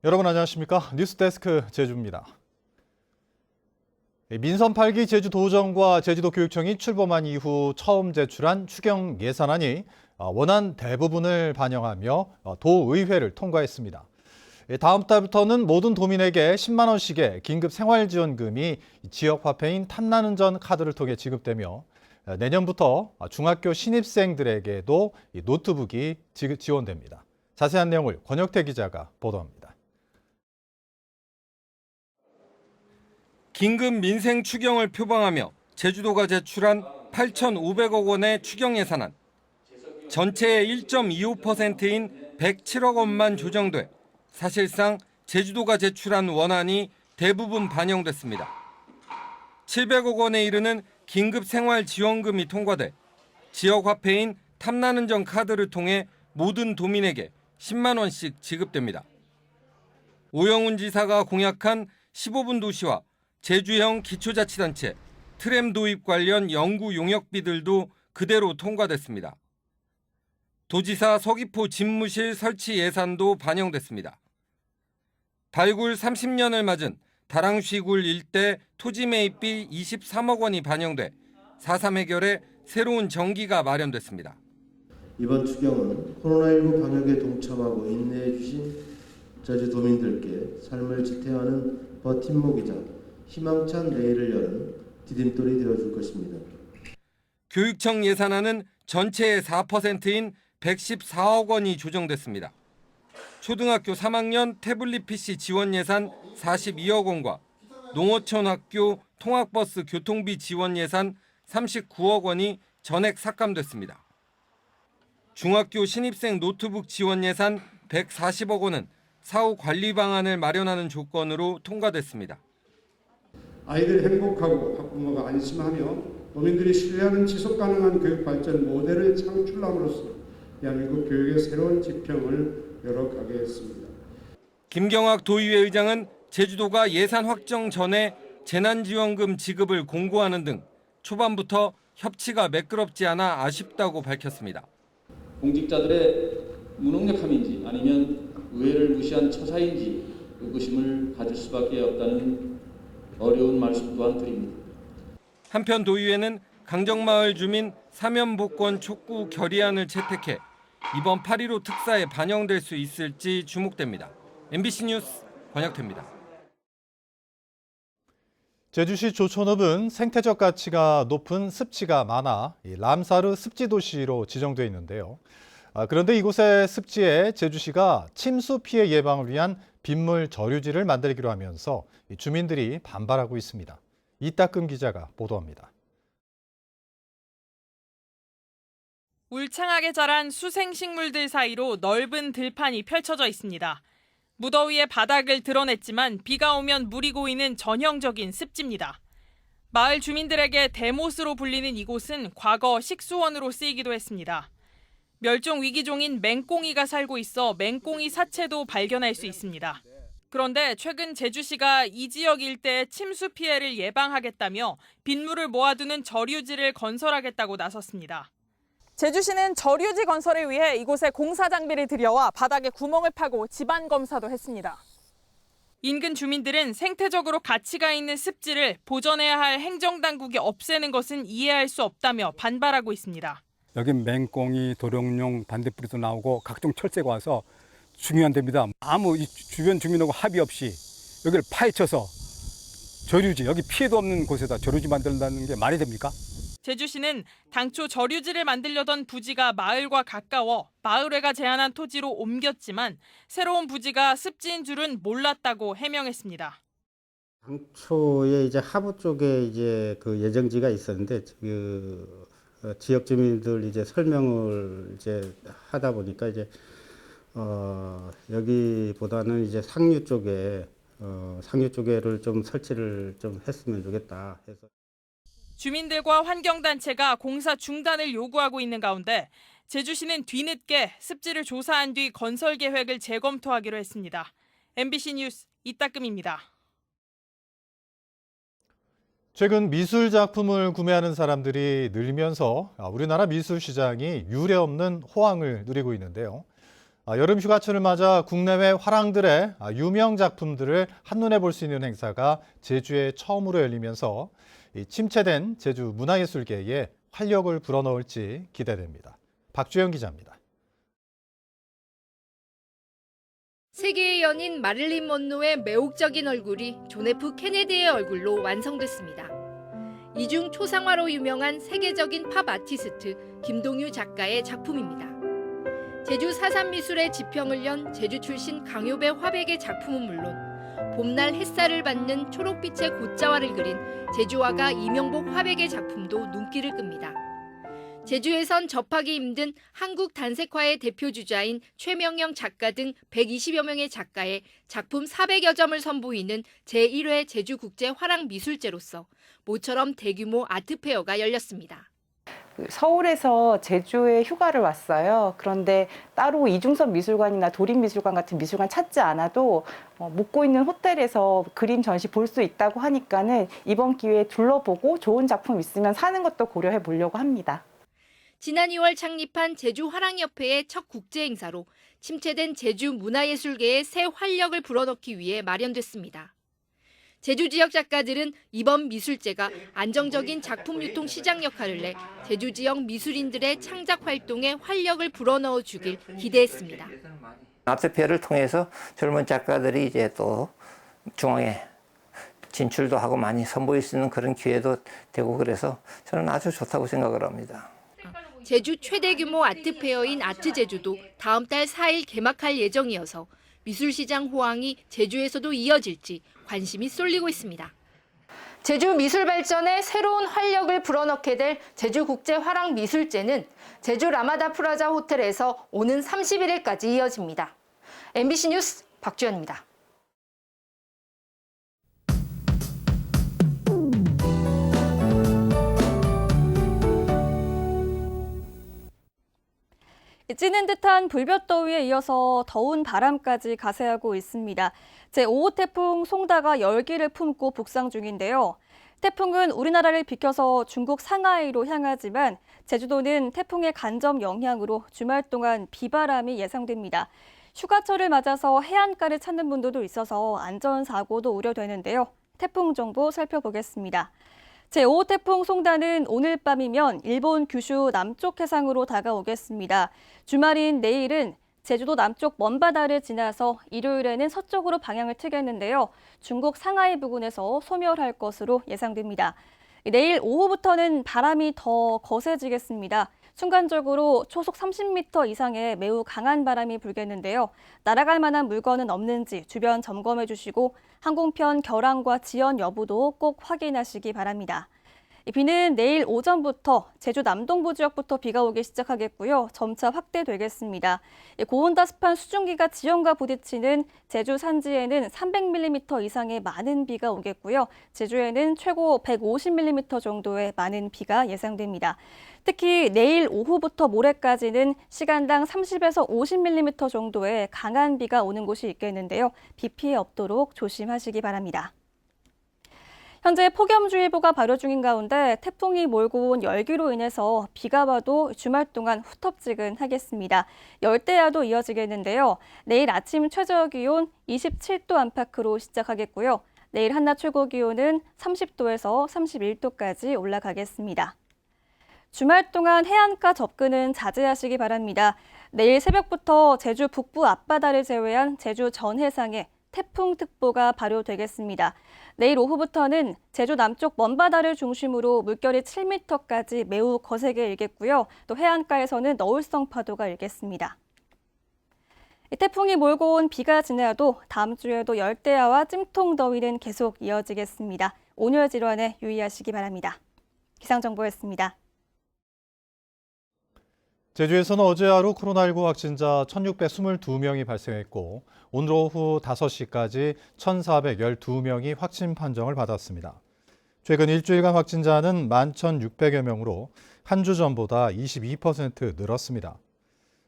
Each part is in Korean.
여러분 안녕하십니까? 뉴스데스크 제주입니다. 민선 8기 제주도정과 제주도교육청이 출범한 이후 처음 제출한 추경 예산안이 원안 대부분을 반영하며 도의회를 통과했습니다. 다음 달부터는 모든 도민에게 10만 원씩의 긴급 생활지원금이 지역 화폐인 탐나는 전 카드를 통해 지급되며 내년부터 중학교 신입생들에게도 노트북이 지원됩니다. 자세한 내용을 권혁태 기자가 보도합니다. 긴급 민생 추경을 표방하며 제주도가 제출한 8,500억 원의 추경 예산안. 전체의 1.25%인 107억 원만 조정돼 사실상 제주도가 제출한 원안이 대부분 반영됐습니다. 700억 원에 이르는 긴급 생활 지원금이 통과돼 지역 화폐인 탐나는 전 카드를 통해 모든 도민에게 10만 원씩 지급됩니다. 오영훈 지사가 공약한 15분 도시와 제주형 기초자치단체, 트램 도입 관련 연구 용역비들도 그대로 통과됐습니다. 도지사 서귀포 집무실 설치 예산도 반영됐습니다. 발굴 30년을 맞은 다랑쉬굴 일대 토지 매입비 23억 원이 반영돼 4.3 해결에 새로운 정기가 마련됐습니다. 이번 추경은 코로나19 방역에 동참하고 인내해 주신 제주도민들께 삶을 지탱하는 버팀목이자 희망찬 내일을 여는 디딤돌이 되어줄 것입니다. 교육청 예산안은 전체의 4%인 114억 원이 조정됐습니다. 초등학교 3학년 태블릿 PC 지원 예산 42억 원과 농어촌 학교 통학버스 교통비 지원 예산 39억 원이 전액 삭감됐습니다. 중학교 신입생 노트북 지원 예산 140억 원은 사후 관리 방안을 마련하는 조건으로 통과됐습니다. 아이들이 행복하고 학부모가 안심하며 도민들이 신뢰하는 지속가능한 교육 발전 모델을 창출함으로써 대한민국 교육의 새로운 지평을 열어가게 했습니다. 김경학 도의회 의장은 제주도가 예산 확정 전에 재난지원금 지급을 공고하는 등 초반부터 협치가 매끄럽지 않아 아쉽다고 밝혔습니다. 공직자들의 무능력함인지 아니면 의회를 무시한 처사인지 의구심을 가질 수밖에 없다는 어려운 말씀 또한 드립니다. 한편 도의회는 강정마을 주민 사면복권 촉구 결의안을 채택해 이번 8.15 특사에 반영될 수 있을지 주목됩니다. MBC 뉴스 권혁태입니다. 제주시 조촌읍은 생태적 가치가 높은 습지가 많아 람사르 습지도시로 지정돼 있는데요. 그런데 이곳의 습지에 제주시가 침수 피해 예방을 위한 빗물 저류지를 만들기로 하면서 주민들이 반발하고 있습니다. 이따금 기자가 보도합니다. 울창하게 자란 수생식물들 사이로 넓은 들판이 펼쳐져 있습니다. 무더위에 바닥을 드러냈지만 비가 오면 물이 고이는 전형적인 습지입니다. 마을 주민들에게 대못으로 불리는 이곳은 과거 식수원으로 쓰이기도 했습니다. 멸종 위기종인 맹꽁이가 살고 있어 맹꽁이 사체도 발견할 수 있습니다. 그런데 최근 제주시가 이 지역 일대의 침수 피해를 예방하겠다며 빗물을 모아두는 저류지를 건설하겠다고 나섰습니다. 제주시는 저류지 건설을 위해 이곳에 공사 장비를 들여와 바닥에 구멍을 파고 지반 검사도 했습니다. 인근 주민들은 생태적으로 가치가 있는 습지를 보존해야 할 행정당국이 없애는 것은 이해할 수 없다며 반발하고 있습니다. 여기 맹꽁이, 도룡뇽, 반딧불이도 나오고 각종 철새가 와서 중요한 데입니다. 아무 이 주변 주민하고 합의 없이 여기를 파헤쳐서 저류지, 여기 피해도 없는 곳에다 저류지 만든다는 게 말이 됩니까? 제주시는 당초 저류지를 만들려던 부지가 마을과 가까워 마을회가 제안한 토지로 옮겼지만 새로운 부지가 습지인 줄은 몰랐다고 해명했습니다. 당초에 이제 하부 쪽에 이제 그 예정지가 있었는데 그 지역 주민들 이제 설명을 이제 하다 보니까 이제 여기보다는 이제 상류 쪽에를 좀 설치를 좀 했으면 좋겠다 해서. 주민들과 환경단체가 공사 중단을 요구하고 있는 가운데 제주시는 뒤늦게 습지를 조사한 뒤 건설 계획을 재검토하기로 했습니다. MBC 뉴스 이따금입니다. 최근 미술 작품을 구매하는 사람들이 늘면서 우리나라 미술 시장이 유례없는 호황을 누리고 있는데요. 여름 휴가철을 맞아 국내외 화랑들의 유명 작품들을 한눈에 볼 수 있는 행사가 제주에 처음으로 열리면서 침체된 제주 문화예술계에 활력을 불어넣을지 기대됩니다. 박주영 기자입니다. 세계의 연인 마릴린 먼로의 매혹적인 얼굴이 존 F 케네디의 얼굴로 완성됐습니다. 이중 초상화로 유명한 세계적인 팝 아티스트 김동유 작가의 작품입니다. 제주 4.3 미술의 지평을 연 제주 출신 강요배 화백의 작품은 물론 봄날 햇살을 받는 초록빛의 곶자화를 그린 제주화가 이명복 화백의 작품도 눈길을 끕니다. 제주에선 접하기 힘든 한국 단색화의 대표주자인 최명영 작가 등 120여 명의 작가의 작품 400여 점을 선보이는 제1회 제주국제화랑미술제로서 모처럼 대규모 아트페어가 열렸습니다. 서울에서 제주에 휴가를 왔어요. 그런데 따로 이중섭 미술관이나 도립미술관 같은 미술관 찾지 않아도 묵고 있는 호텔에서 그림 전시 볼 수 있다고 하니까는 이번 기회에 둘러보고 좋은 작품 있으면 사는 것도 고려해 보려고 합니다. 지난 2월 창립한 제주화랑협회의 첫 국제행사로 침체된 제주 문화예술계에 새 활력을 불어넣기 위해 마련됐습니다. 제주 지역 작가들은 이번 미술제가 안정적인 작품 유통 시장 역할을 내 제주 지역 미술인들의 창작 활동에 활력을 불어넣어 주길 기대했습니다. 아트페어를 통해서 젊은 작가들이 이제 또 중앙에 진출도 하고 많이 선보일 수 있는 그런 기회도 되고 그래서 저는 아주 좋다고 생각을 합니다. 제주 최대 규모 아트페어인 아트제주도 다음 달 4일 개막할 예정이어서 미술시장 호황이 제주에서도 이어질지 관심이 쏠리고 있습니다. 제주 미술 발전에 새로운 활력을 불어넣게 될 제주국제화랑미술제는 제주 라마다 프라자 호텔에서 오는 31일까지 이어집니다. MBC 뉴스 박주연입니다. 찌는 듯한 불볕더위에 이어서 더운 바람까지 가세하고 있습니다. 제5호 태풍 송다가 열기를 품고 북상 중인데요. 태풍은 우리나라를 비켜서 중국 상하이로 향하지만 제주도는 태풍의 간접 영향으로 주말 동안 비바람이 예상됩니다. 휴가철을 맞아서 해안가를 찾는 분들도 있어서 안전사고도 우려되는데요. 태풍 정보 살펴보겠습니다. 제5호 태풍 송다는 오늘 밤이면 일본 규슈 남쪽 해상으로 다가오겠습니다. 주말인 내일은 제주도 남쪽 먼바다를 지나서 일요일에는 서쪽으로 방향을 트겠는데요. 중국 상하이 부근에서 소멸할 것으로 예상됩니다. 내일 오후부터는 바람이 더 거세지겠습니다. 순간적으로 초속 30m 이상의 매우 강한 바람이 불겠는데요. 날아갈 만한 물건은 없는지 주변 점검해 주시고 항공편 결항과 지연 여부도 꼭 확인하시기 바랍니다. 비는 내일 오전부터 제주 남동부 지역부터 비가 오기 시작하겠고요. 점차 확대되겠습니다. 고온다습한 수증기가 지형과 부딪히는 제주 산지에는 300mm 이상의 많은 비가 오겠고요. 제주에는 최고 150mm 정도의 많은 비가 예상됩니다. 특히 내일 오후부터 모레까지는 시간당 30에서 50mm 정도의 강한 비가 오는 곳이 있겠는데요. 비 피해 없도록 조심하시기 바랍니다. 현재 폭염주의보가 발효 중인 가운데 태풍이 몰고 온 열기로 인해서 비가 와도 주말 동안 후텁지근하겠습니다. 열대야도 이어지겠는데요. 내일 아침 최저기온 27도 안팎으로 시작하겠고요. 내일 한낮 최고기온은 30도에서 31도까지 올라가겠습니다. 주말 동안 해안가 접근은 자제하시기 바랍니다. 내일 새벽부터 제주 북부 앞바다를 제외한 제주 전 해상에 태풍특보가 발효되겠습니다. 내일 오후부터는 제주 남쪽 먼바다를 중심으로 물결이 7m까지 매우 거세게 일겠고요. 또 해안가에서는 너울성 파도가 일겠습니다. 태풍이 몰고 온 비가 지나도 다음 주에도 열대야와 찜통더위는 계속 이어지겠습니다. 온열 질환에 유의하시기 바랍니다. 기상정보였습니다. 제주에서는 어제 하루 코로나19 확진자 1,622명이 발생했고 오늘 오후 5시까지 1,412명이 확진 판정을 받았습니다. 최근 일주일간 확진자는 11,600여 명으로 한 주 전보다 22% 늘었습니다.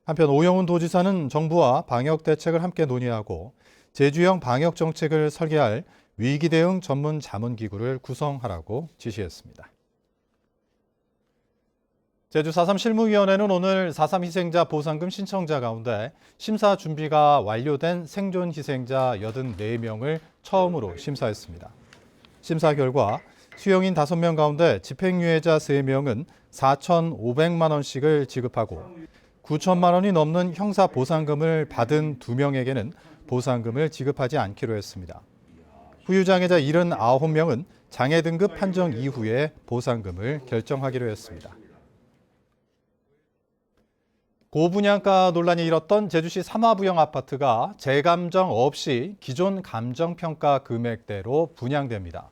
한편 오영훈 도지사는 정부와 방역 대책을 함께 논의하고 제주형 방역 정책을 설계할 위기 대응 전문 자문기구를 구성하라고 지시했습니다. 제주 4.3 실무위원회는 오늘 4.3 희생자 보상금 신청자 가운데 심사 준비가 완료된 생존 희생자 84명을 처음으로 심사했습니다. 심사 결과 수용인 5명 가운데 집행유예자 3명은 4,500만 원씩을 지급하고 9천만 원이 넘는 형사 보상금을 받은 2명에게는 보상금을 지급하지 않기로 했습니다. 후유장애자 79명은 장애 등급 판정 이후에 보상금을 결정하기로 했습니다. 고분양가 논란이 일었던 제주시 삼화부영 아파트가 재감정 없이 기존 감정평가 금액대로 분양됩니다.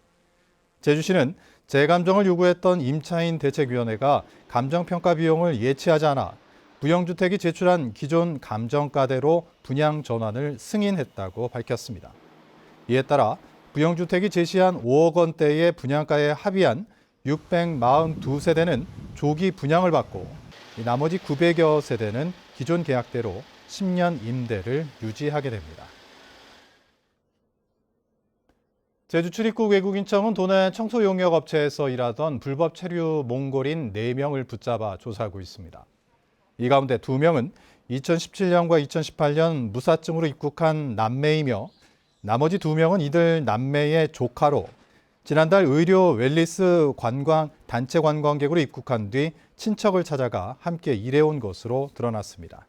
제주시는 재감정을 요구했던 임차인 대책위원회가 감정평가 비용을 예치하지 않아 부영주택이 제출한 기존 감정가대로 분양 전환을 승인했다고 밝혔습니다. 이에 따라 부영주택이 제시한 5억 원대의 분양가에 합의한 642세대는 조기 분양을 받고 나머지 900여 세대는 기존 계약대로 10년 임대를 유지하게 됩니다. 제주 출입국 외국인청은 도내 청소 용역 업체에서 일하던 불법 체류 몽골인 4명을 붙잡아 조사하고 있습니다. 이 가운데 2명은 2017년과 2018년 무사증으로 입국한 남매이며 나머지 2명은 이들 남매의 조카로 지난달 의료 웰리스 단체 관광객으로 입국한 뒤 친척을 찾아가 함께 일해온 것으로 드러났습니다.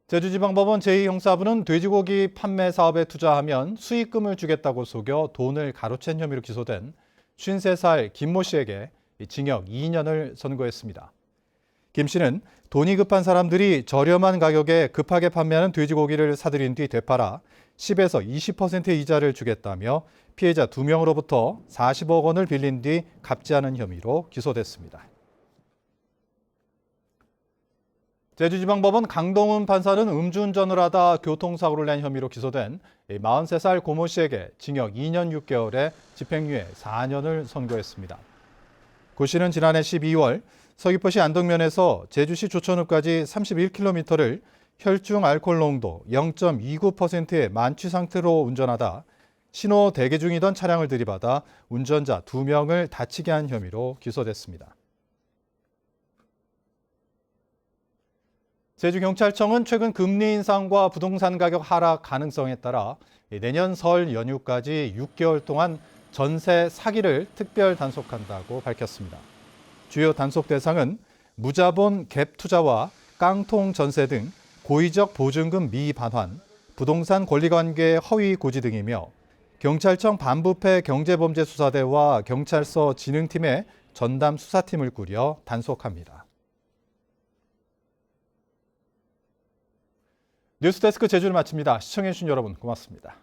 제주지방법원 제2형사부는 돼지고기 판매 사업에 투자하면 수익금을 주겠다고 속여 돈을 가로챈 혐의로 기소된 53살 김모 씨에게 징역 2년을 선고했습니다. 김 씨는 돈이 급한 사람들이 저렴한 가격에 급하게 판매하는 돼지고기를 사들인 뒤 되팔아 10에서 20%의 이자를 주겠다며 피해자 2명으로부터 40억 원을 빌린 뒤 갚지 않은 혐의로 기소됐습니다. 제주지방법원 강동훈 판사는 음주운전을 하다 교통사고를 낸 혐의로 기소된 43살 고모 씨에게 징역 2년 6개월에 집행유예 4년을 선고했습니다. 고 씨는 지난해 12월 서귀포시 안덕면에서 제주시 조천읍까지 31km를 혈중 알코올 농도 0.29%의 만취 상태로 운전하다 신호 대기 중이던 차량을 들이받아 운전자 2명을 다치게 한 혐의로 기소됐습니다. 제주경찰청은 최근 금리 인상과 부동산 가격 하락 가능성에 따라 내년 설 연휴까지 6개월 동안 전세 사기를 특별 단속한다고 밝혔습니다. 주요 단속 대상은 무자본 갭 투자와 깡통 전세 등 고의적 보증금 미반환, 부동산 권리관계 허위 고지 등이며 경찰청 반부패 경제범죄수사대와 경찰서 진흥팀의 전담 수사팀을 꾸려 단속합니다. 뉴스데스크 제주를 마칩니다. 시청해주신 여러분 고맙습니다.